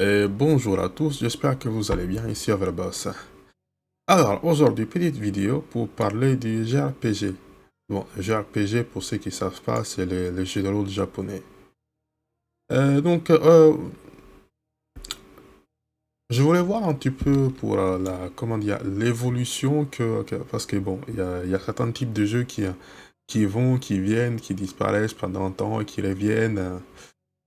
Et bonjour à tous, j'espère que vous allez bien ici à Verbos. Alors, aujourd'hui, petite vidéo pour parler du JRPG. Bon, le JRPG, pour ceux qui ne savent pas, c'est le jeu de rôle japonais. Donc, je voulais voir un petit peu pour comment dire, l'évolution parce que bon, il y a certains types de jeux qui vont, qui viennent, qui disparaissent pendant un temps et qui reviennent,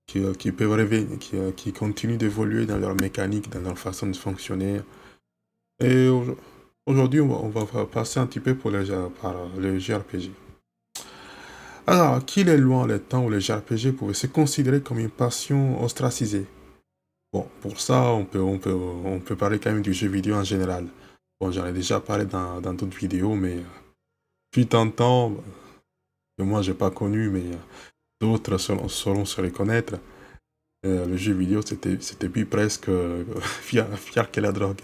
qui peuvent revenir, qui continuent d'évoluer dans leur mécanique, dans leur façon de fonctionner. Et aujourd'hui, on va passer un petit peu par le JRPG. Alors, qu'il est loin le temps où le JRPG pouvait se considérer comme une passion ostracisée. Bon, pour ça, on peut parler quand même du jeu vidéo en général. Bon, j'en ai déjà parlé dans d'autres vidéos, mais fut un temps que moi j'ai pas connu, mais d'autres sauront se reconnaître. Le jeu vidéo, c'était plus presque fier que la drogue.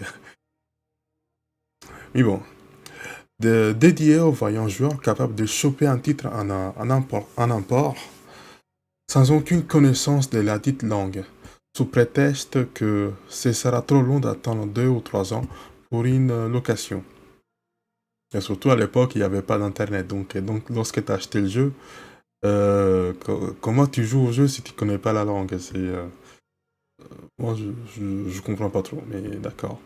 Mais bon, dédié aux voyants joueurs capables de choper un titre en import sans aucune connaissance de la dite langue, sous prétexte que ce sera trop long d'attendre 2 ou 3 ans pour une location. Et surtout à l'époque, il n'y avait pas d'internet, donc lorsque tu as acheté le jeu, comment tu joues au jeu si tu connais pas la langue? Moi, je comprends pas trop, mais d'accord.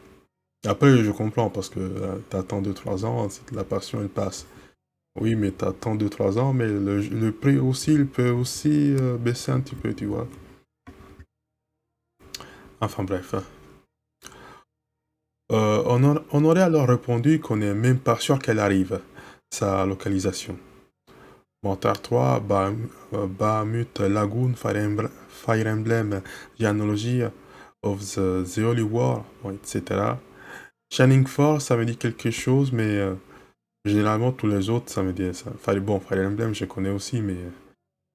Après, je comprends parce que t'attends 2 3 ans, la passion elle passe. Oui, mais t'attends 2 3 ans, mais le prix aussi, il peut aussi baisser un petit peu, tu vois. Enfin bref. On aurait alors répondu qu'on n'est même pas sûr qu'elle arrive, sa localisation. Mortar 3, Bahamut Lagoon, Fire Emblem, Genealogy of the Holy War, bon, etc. Shining Force, ça me dit quelque chose, mais généralement tous les autres, ça me dit ça. Bon, Fire Emblem, je connais aussi, mais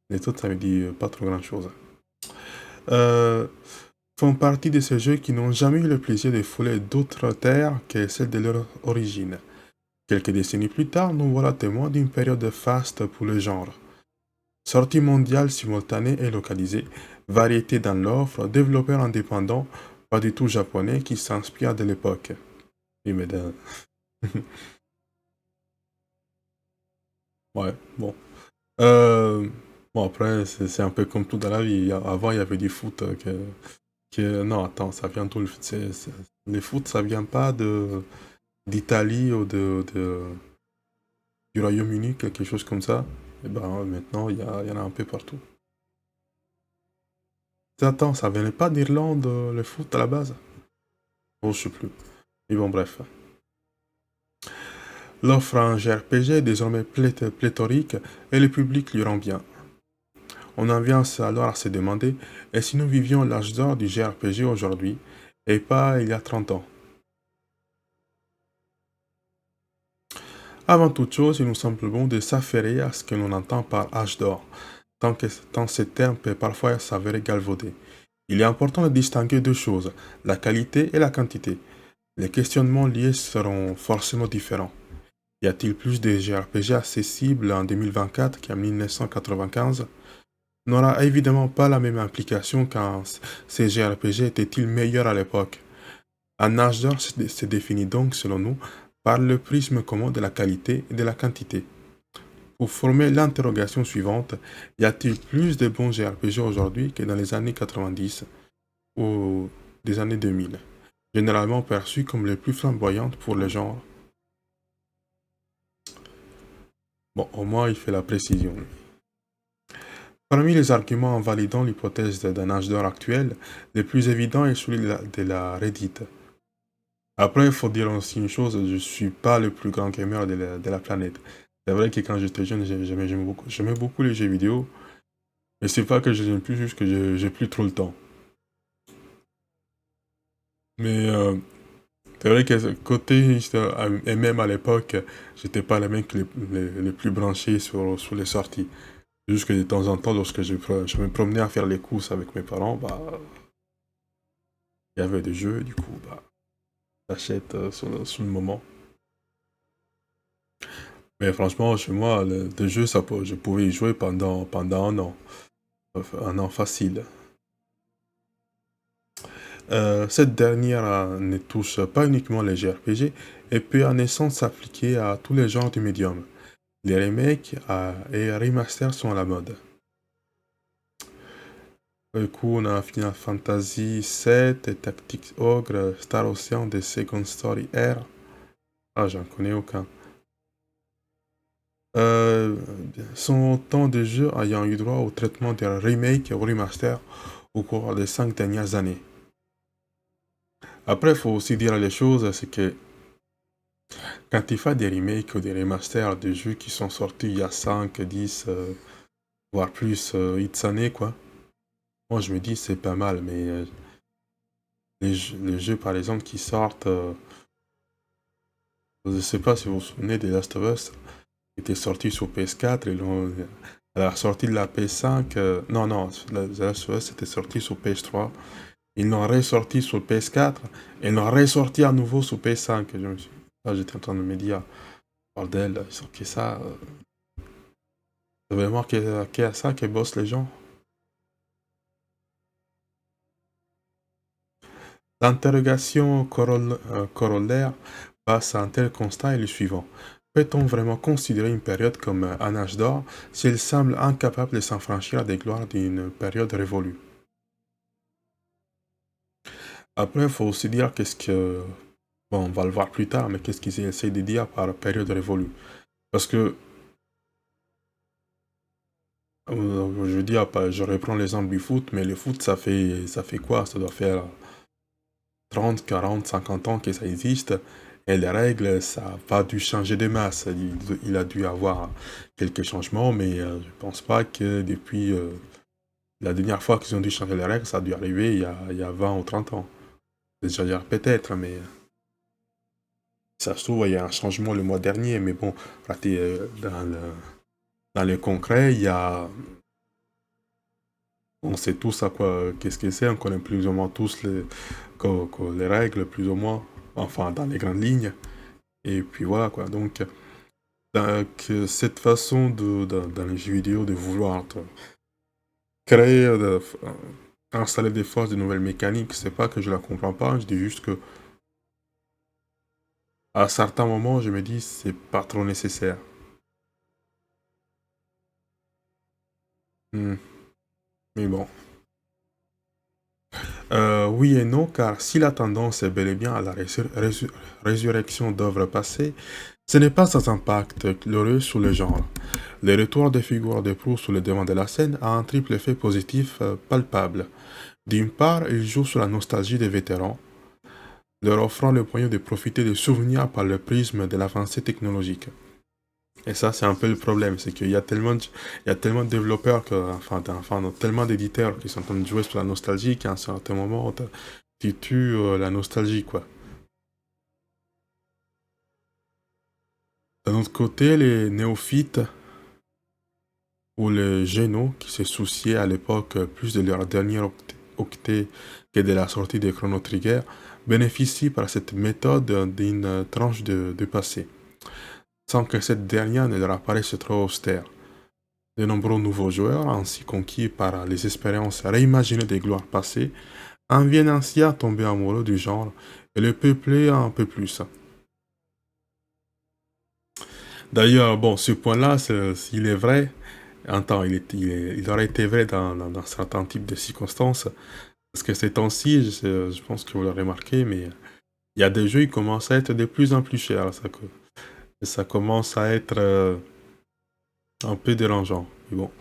les autres, ça me dit pas trop grand-chose. Euh, Font partie de ces jeux qui n'ont jamais eu le plaisir de fouler d'autres terres que celles de leur origine. Quelques décennies plus tard, nous voilà témoins d'une période faste pour le genre. Sortie mondiale simultanée et localisée, variété dans l'offre, développeurs indépendants, pas du tout japonais, qui s'inspirent de l'époque. Oui, mais ouais, bon. Euh, Bon, après, c'est un peu comme tout dans la vie. Avant, il y avait du foot non, attends, ça vient tout... Les foot, ça vient pas d'Italie ou du Royaume-Uni, quelque chose comme ça. Et ben maintenant, il y en a un peu partout. Attends, ça venait pas d'Irlande, le foot à la base? Bon, je sais plus. Mais bon, bref. L'offre en JRPG est désormais pléthorique et le public lui rend bien. On en vient alors à se demander, et si nous vivions l'âge d'or du JRPG aujourd'hui, et pas il y a 30 ans? Avant toute chose, il nous semble bon de s'affairer à ce que l'on entend par âge d'or, tant ce terme peut parfois s'avérer galvaudé. Il est important de distinguer deux choses, la qualité et la quantité. Les questionnements liés seront forcément différents. Y a-t-il plus de JRPG accessibles en 2024 qu'en 1995? N'aura évidemment pas la même implication quand ces JRPG étaient-ils meilleurs à l'époque. Un âge d'or se définit donc, selon nous, par le prisme commun de la qualité et de la quantité. Pour former l'interrogation suivante, y a-t-il plus de bons JRPG aujourd'hui que dans les années 90 ou des années 2000, généralement perçus comme les plus flamboyantes pour le genre? Bon, au moins il fait la précision. Parmi les arguments en validant l'hypothèse d'un âge d'or actuel, le plus évident est celui de la Reddit. Après, il faut dire aussi une chose, je suis pas le plus grand gamer de la planète. C'est vrai que quand j'étais jeune, j'aimais beaucoup les jeux vidéo, mais c'est pas que je n'aime plus, juste que j'ai plus trop le temps. Mais c'est vrai que côté, et même à l'époque, j'étais pas le mec le plus branché sur les sorties. Juste que de temps en temps, lorsque je me promenais à faire les courses avec mes parents, bah, il y avait des jeux, du coup, bah, j'achète sur le moment. Mais franchement, chez moi, des jeux, je pouvais y jouer pendant un an. Un an facile. Cette dernière ne touche pas uniquement les JRPG et peut en essence s'appliquer à tous les genres du médium. Les remakes et remasters sont à la mode. Du coup, on a Final Fantasy VII, et Tactics Ogre, Star Ocean, The Second Story R. Ah, j'en connais aucun. Euh, Sont autant de jeux ayant eu droit au traitement des remakes ou remasters au cours des 5 dernières années. Après, il faut aussi dire les choses, c'est que quand il fait des remakes ou des remasters de jeux qui sont sortis il y a 5, 10, voire plus, X années, quoi. Moi, je me dis, c'est pas mal, mais les jeux, par exemple, qui sortent, je sais pas si vous vous souvenez des Last of Us, qui était sorti sur PS4, et à la sortie de la PS5, non, non, The Last of Us était sorti sur PS3, ils l'ont ressorti sur PS4, et ils l'ont ressorti à nouveau sur PS5. Là, j'étais en train de me dire, bordel, ils sortent ça. C'est vraiment qu'à ça que bossent les gens. L'interrogation corollaire face à un tel constat est le suivant. Peut-on vraiment considérer une période comme un âge d'or si elle semble incapable de s'affranchir des gloires d'une période révolue? Après, il faut aussi dire qu'est-ce que... Bon, on va le voir plus tard, mais qu'est-ce qu'ils essayent de dire par période révolue? Parce que, je veux dire, je reprends l'exemple du foot, mais le foot, ça fait quoi? Ça doit faire 30, 40, 50 ans que ça existe. Et les règles, ça n'a pas dû changer de masse. Il a dû avoir quelques changements, mais je pense pas que depuis la dernière fois qu'ils ont dû changer les règles, ça a dû arriver il y a 20 ou 30 ans. C'est-à-dire peut-être, mais ça se trouve, il y a un changement le mois dernier, mais bon, raté, dans le concret, il y a... On sait tous à quoi, qu'est-ce que c'est, on connaît plus ou moins tous les règles, plus ou moins, enfin, dans les grandes lignes. Et puis voilà, quoi. Donc, cette façon dans les jeux vidéo de vouloir créer, installer des forces, de nouvelles mécaniques, c'est pas que je la comprends pas, je dis juste que à certains moments, je me dis c'est pas trop nécessaire. Hmm. Mais bon. Oui et non, car si la tendance est bel et bien à la résurrection d'œuvres passées, ce n'est pas sans impact glorieux sur le genre. Le retour des figures de proue sur le devant de la scène a un triple effet positif palpable. D'une part, il joue sur la nostalgie des vétérans, leur offrant le moyen de profiter des souvenirs par le prisme de l'avancée technologique. Et ça, c'est un peu le problème, c'est qu'il y a il y a tellement de développeurs, tellement d'éditeurs qui sont en train de jouer sur la nostalgie qu'à un certain moment, tu tues la nostalgie, quoi. D'un autre côté, les néophytes ou les génos qui se souciaient à l'époque plus de leur dernier octet que de la sortie des Chrono Trigger bénéficient par cette méthode d'une tranche de passé, sans que cette dernière ne leur apparaisse trop austère. De nombreux nouveaux joueurs, ainsi conquis par les expériences réimaginées des gloires passées, en viennent ainsi à tomber amoureux du genre et le peupler un peu plus. D'ailleurs, bon, ce point-là, s'il est vrai, il aurait été vrai dans certains types de circonstances, parce que ces temps-ci, je pense que vous l'avez remarqué, mais il y a des jeux qui commencent à être de plus en plus chers, ça commence à être un peu dérangeant, mais bon.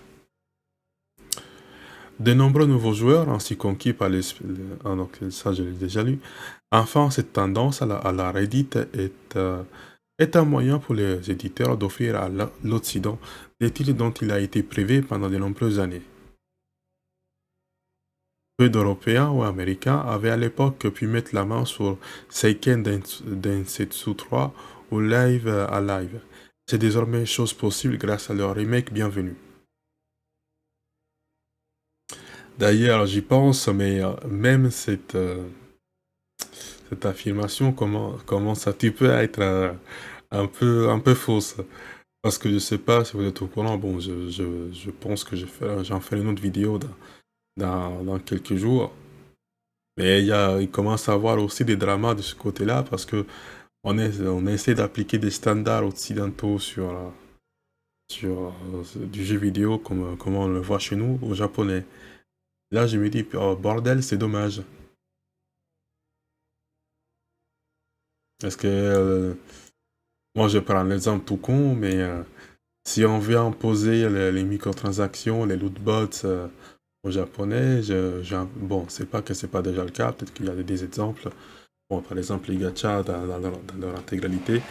De nombreux nouveaux joueurs, ainsi conquis par donc ça je l'ai déjà lu, enfin cette tendance à la Reddit est un moyen pour les éditeurs d'offrir à l'Occident des titres dont il a été privé pendant de nombreuses années. Peu d'Européens ou Américains avaient à l'époque pu mettre la main sur Seiken Densetsu 3 ou Live Alive. C'est désormais chose possible grâce à leur remake bienvenu. D'ailleurs, j'y pense, mais même cette affirmation commence un petit peu à être un peu fausse. Parce que je sais pas si vous êtes au courant, bon, je pense que j'en ferai une autre vidéo dans quelques jours. Mais il commence à avoir aussi des dramas de ce côté-là parce que on essaie d'appliquer des standards occidentaux sur du jeu vidéo comme on le voit chez nous, aux Japonais. Là, je me dis, oh, bordel, c'est dommage. Parce que moi, je prends l'exemple tout con, mais si on veut imposer les microtransactions, les loot bots aux Japonais, bon, c'est pas que c'est pas déjà le cas, peut-être qu'il y a des exemples. Bon, par exemple, les gachas dans leur intégralité.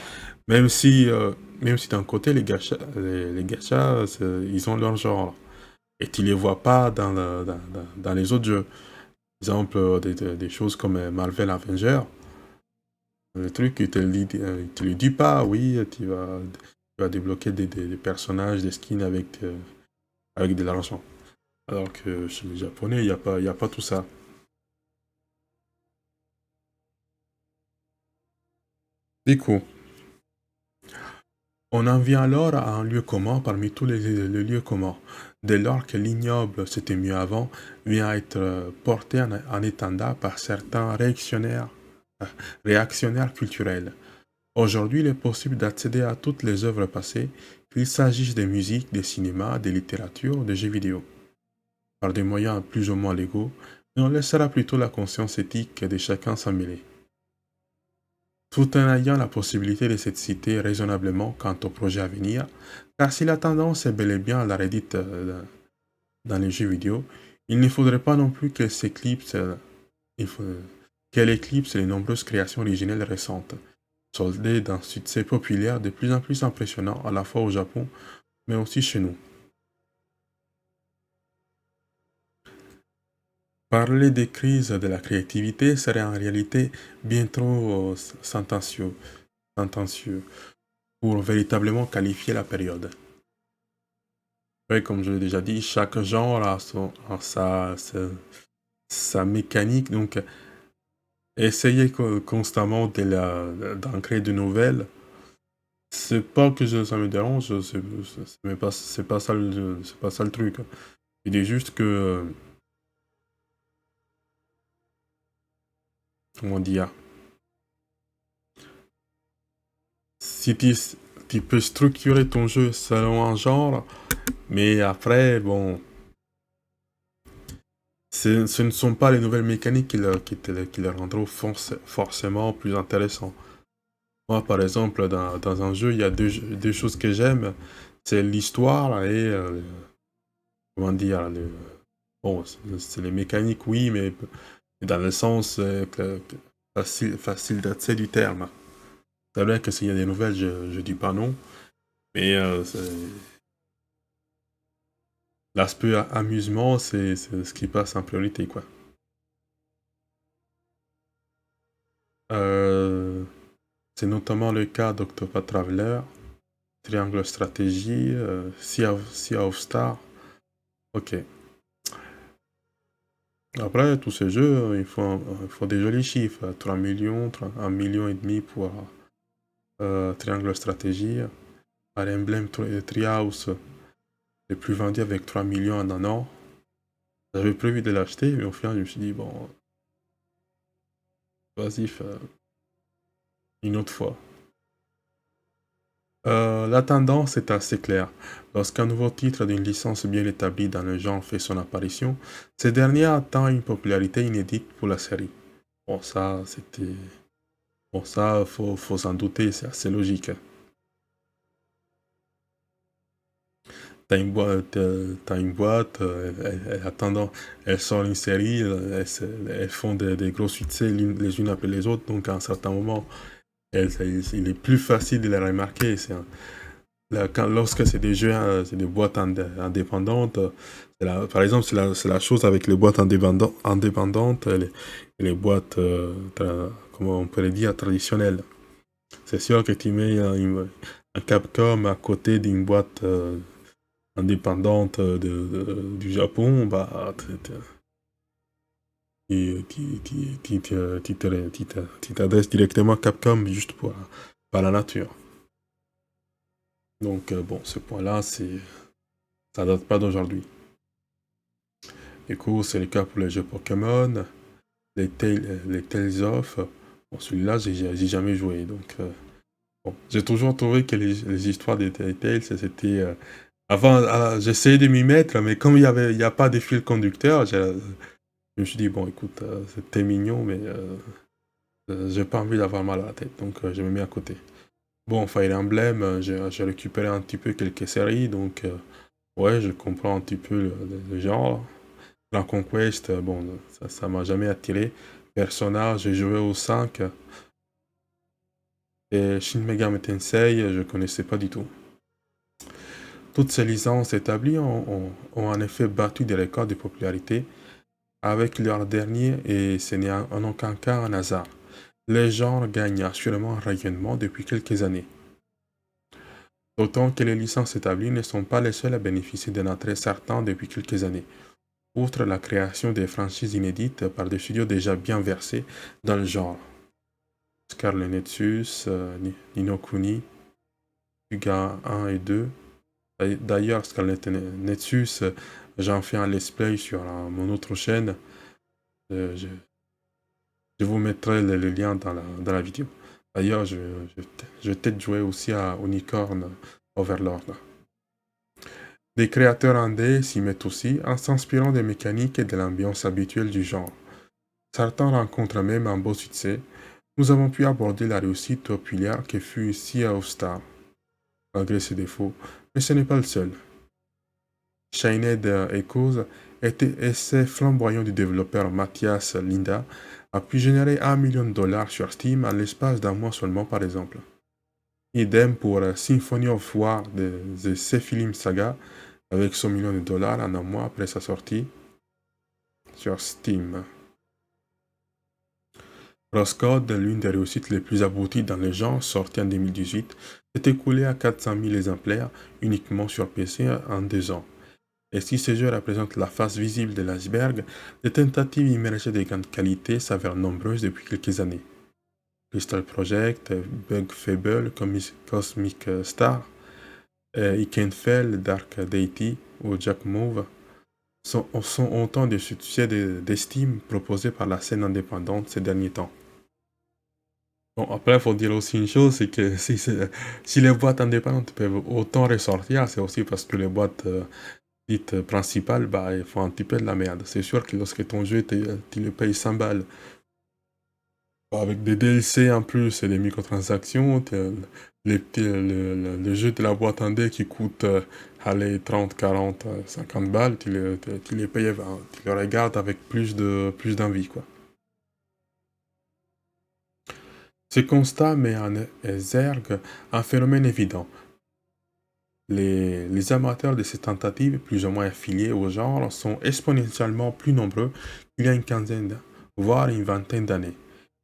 Même si, euh, même si d'un côté, les gachas, ils ont leur genre. Et tu les vois pas dans les autres jeux. Par exemple, des choses comme Marvel Avenger. Le truc, il te le dit pas, oui, tu vas débloquer des personnages, des skins avec de l'argent. Alors que chez les Japonais, il y a pas tout ça. Du coup, on en vient alors à un lieu commun parmi tous les lieux communs. Dès lors que l'ignoble, c'était mieux avant, vient à être porté en étendard par certains euh, réactionnaires culturels. Aujourd'hui, il est possible d'accéder à toutes les œuvres passées, qu'il s'agisse des musiques, des cinémas, des littératures, des jeux vidéo, par des moyens plus ou moins légaux, et on laissera plutôt la conscience éthique de chacun s'en mêler. Tout en ayant la possibilité de s'exciter raisonnablement quant au projet à venir, car si la tendance est bel et bien à la Reddit dans les jeux vidéo, il ne faudrait pas non plus il faut- qu'elle éclipse les nombreuses créations originelles récentes, soldées d'un succès populaire de plus en plus impressionnant à la fois au Japon, mais aussi chez nous. Parler des crises de la créativité serait en réalité bien trop sentencieux pour véritablement qualifier la période. Ouais, comme je l'ai déjà dit, chaque genre sa mécanique, donc essayer constamment d'en créer de nouvelles, c'est pas que ça me dérange, c'est pas ça c'est pas ça le truc. Il est juste que, comment dire, si tu peux structurer ton jeu selon un genre, mais après, bon, ce ne sont pas les nouvelles mécaniques qui le rendront forcément plus intéressant. Moi, par exemple, dans un jeu, il y a deux choses que j'aime. C'est l'histoire et, comment dire, bon, c'est les mécaniques, oui, mais dans le sens facile d'accès du terme. C'est vrai que s'il y a des nouvelles, je dis pas non, mais l'aspect amusement, c'est ce qui passe en priorité, quoi. Euh, c'est notamment le cas d'Octopath Traveler, Triangle Stratégie, Sea of Star. Ok. Après, tous ces jeux, il faut des jolis chiffres. 3 millions, 1 million et demi pour Triangle Stratégie. Fire Emblem Treehouse, le plus vendu avec 3 millions en un an. J'avais prévu de l'acheter, mais au final, je me suis dit, bon, vas-y, une autre fois. La tendance est assez claire. Lorsqu'un nouveau titre d'une licence bien établie dans le genre fait son apparition, ce dernier atteint une popularité inédite pour la série. Bon, ça, c'était... Bon, ça, faut s'en douter, c'est assez logique, hein. T'as une boîte, elle attendant, elle sort une série, elles font des gros succès les unes après les autres, donc à un certain moment, il est plus facile de les remarquer. Lorsque c'est des jeux, c'est des boîtes indépendantes, par exemple, c'est la chose avec les boîtes indépendantes et les boîtes, comment on pourrait dire, traditionnelles. C'est sûr que tu mets un Capcom à côté d'une boîte indépendante du Japon, bah, tu t'adresses directement à Capcom juste par la nature. Donc, bon, ce point-là, ça date pas d'aujourd'hui. Du coup, c'est le cas pour les jeux Pokémon. les Tales of. Bon, celui-là, j'ai jamais joué. Donc, bon, j'ai toujours trouvé que les histoires des Tales, c'était. Avant, j'essayais de m'y mettre, mais comme il y a pas de fil conducteur, je me suis dit, bon, écoute, c'était mignon, mais j'ai pas envie d'avoir mal à la tête. Donc, je me mets à côté. Bon, Fire Emblem, j'ai récupéré un petit peu quelques séries, donc ouais, je comprends un petit peu le genre. Dragon Conquest, bon, ça m'a jamais attiré. Persona, j'ai joué au 5. Et Shin Megami Tensei, je connaissais pas du tout. Toutes ces licences établies ont en effet battu des records de popularité avec leur dernier, et ce n'est en aucun cas un hasard. Les genres gagnent assurément un rayonnement depuis quelques années. D'autant que les licences établies ne sont pas les seules à bénéficier d'un attrait certain depuis quelques années. Outre la création des franchises inédites par des studios déjà bien versés dans le genre, Scarlet Nexus, Ni no Kuni, Suga 1 et 2. D'ailleurs, Scarlet Nexus, j'en fais un let's play sur mon autre chaîne. Je vous mettrai le lien dans la vidéo. D'ailleurs, je vais peut-être jouer aussi à Unicorn Overlord. Des créateurs indés s'y mettent aussi en s'inspirant des mécaniques et de l'ambiance habituelle du genre. Certains rencontrent même un beau succès. Nous avons pu aborder la réussite populaire que fut Sea of Stars, malgré ses défauts, mais ce n'est pas le seul. Shined Echoes était essai flamboyant du développeur Mathias Linda a pu générer $1 million sur Steam en l'espace d'un mois seulement par exemple. Idem pour Symphony of War de The Sephilim Saga avec $100 millions en un mois après sa sortie sur Steam. Roscode, l'une des réussites les plus abouties dans le genre, sorti en 2018, s'est écoulé à 400 000 exemplaires uniquement sur PC en 2 ans. Et si ce jeu représente la face visible de l'iceberg, les tentatives immergées de grande qualité s'avèrent nombreuses depuis quelques années. Crystal Project, Bug Fable, Cosmic Star, Ikenfell, Dark Deity ou Jack Move sont autant de succès d'estime proposés par la scène indépendante ces derniers temps. Bon, après, il faut dire aussi une chose, c'est que si les boîtes indépendantes peuvent autant ressortir, c'est aussi parce que les boîtes dites principales, bah, ils font un petit peu de la merde. C'est sûr que lorsque ton jeu, tu le payes 100 balles, avec des DLC en plus et des microtransactions, le jeu de la boîte indé qui coûte, allez, 30, 40, 50 balles, tu les payes, tu le regardes avec plus d'envie, quoi. Ce constat met en exergue un phénomène évident. Les amateurs de ces tentatives, plus ou moins affiliés au genre, sont exponentiellement plus nombreux qu'il y a une quinzaine, voire une vingtaine d'années.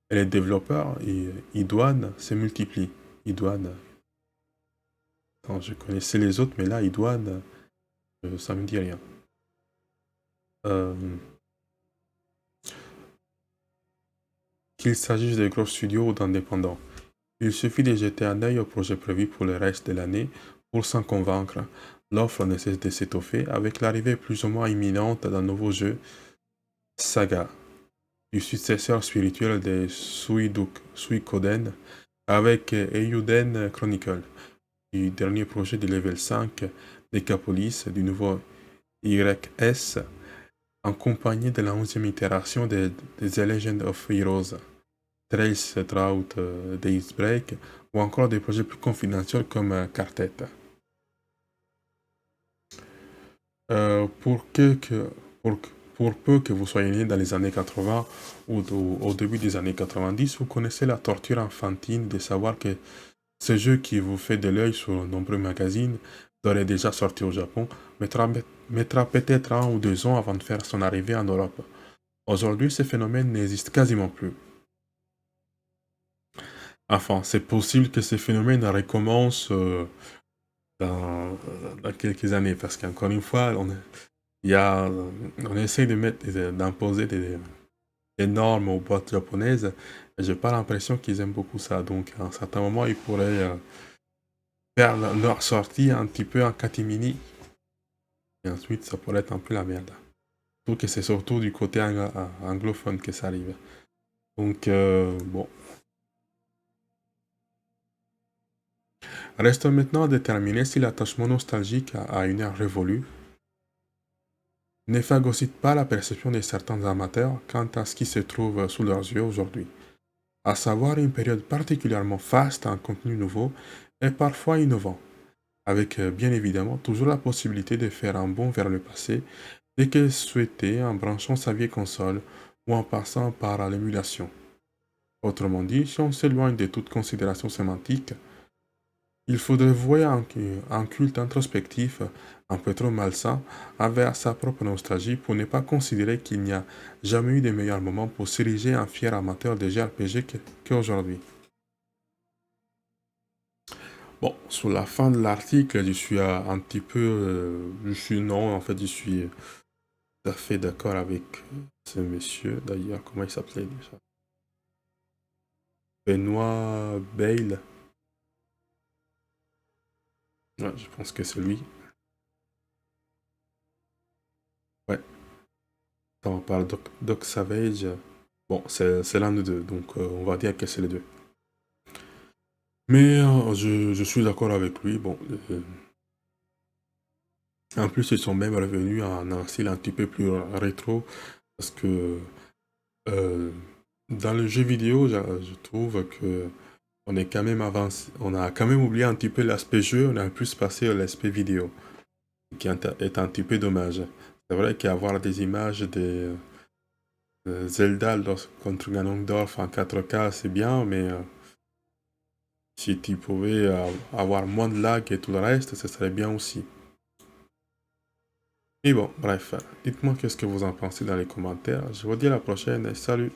Et les développeurs idoines se multiplient. Idoines. Attends, je connaissais les autres, mais là, idoines, ça me dit rien. Euh, Qu'il s'agisse de gros studios ou d'indépendants. Il suffit de jeter un œil au projet prévu pour le reste de l'année pour s'en convaincre. L'offre ne cesse de s'étoffer avec l'arrivée plus ou moins imminente d'un nouveau jeu, Saga, du successeur spirituel de Suikoden, avec Eiyuden Chronicle, du dernier projet de Level 5 Decapolis, du nouveau YS, accompagné de la 11e itération de The Legend of Heroes, Trails Throughout Daysbreak, ou encore des projets plus confidentiels comme Quartet. Pour, pour, pour peu que vous soyez né dans les années 80 ou au début des années 90, vous connaissez la torture infantile de savoir que ce jeu qui vous fait de l'œil sur de nombreux magazines, d'ores et déjà sorti au Japon, mettra peut-être 1 ou 2 ans avant de faire son arrivée en Europe. Aujourd'hui, ce phénomène n'existe quasiment plus. Enfin, c'est possible que ce phénomène recommence dans, dans quelques années, parce qu'encore une fois, on essaie d'imposer des normes aux boîtes japonaises, et j'ai pas l'impression qu'ils aiment beaucoup ça. Donc, à un certain moment, ils pourraient faire leur sortie un petit peu en catimini, et ensuite, ça pourrait être un peu la merde. trouve que c'est surtout du côté anglophone que ça arrive. Donc, bon. Reste maintenant à déterminer si l'attachement nostalgique à une ère révolue ne phagocyte pas la perception de certains amateurs quant à ce qui se trouve sous leurs yeux aujourd'hui, à savoir une période particulièrement faste en contenu nouveau et parfois innovant, avec bien évidemment toujours la possibilité de faire un bond vers le passé dès que souhaité en branchant sa vieille console ou en passant par l'émulation. Autrement dit, si on s'éloigne de toute considération sémantique, il faudrait vouer un culte introspectif un peu trop malsain envers sa propre nostalgie pour ne pas considérer qu'il n'y a jamais eu de meilleur moment pour s'ériger en fier amateur de JRPG qu'aujourd'hui. Bon, sur la fin de l'article, je suis un petit peu... non, en fait, je suis tout à fait d'accord avec ce monsieur. D'ailleurs, comment il s'appelait déjà? Benoît Bale. Ouais, je pense que c'est lui. Ouais, quand on parle Doc Savage, bon, c'est l'un des deux, donc on va dire que c'est les deux. Mais je suis d'accord avec lui, bon, en plus ils sont même revenus en un style un petit peu plus rétro, parce que euh, dans le jeu vidéo, je trouve que on est quand même avancé, on a quand même oublié un petit peu l'aspect jeu, on a plus passé à l'aspect vidéo, qui est un petit peu dommage. C'est vrai qu'avoir des images des Zelda contre Ganondorf en 4K, c'est bien, mais si tu pouvais avoir moins de lag et tout le reste, ce serait bien aussi. Et bon, bref, dites-moi qu'est-ce que vous en pensez dans les commentaires. Je vous dis à la prochaine et salut!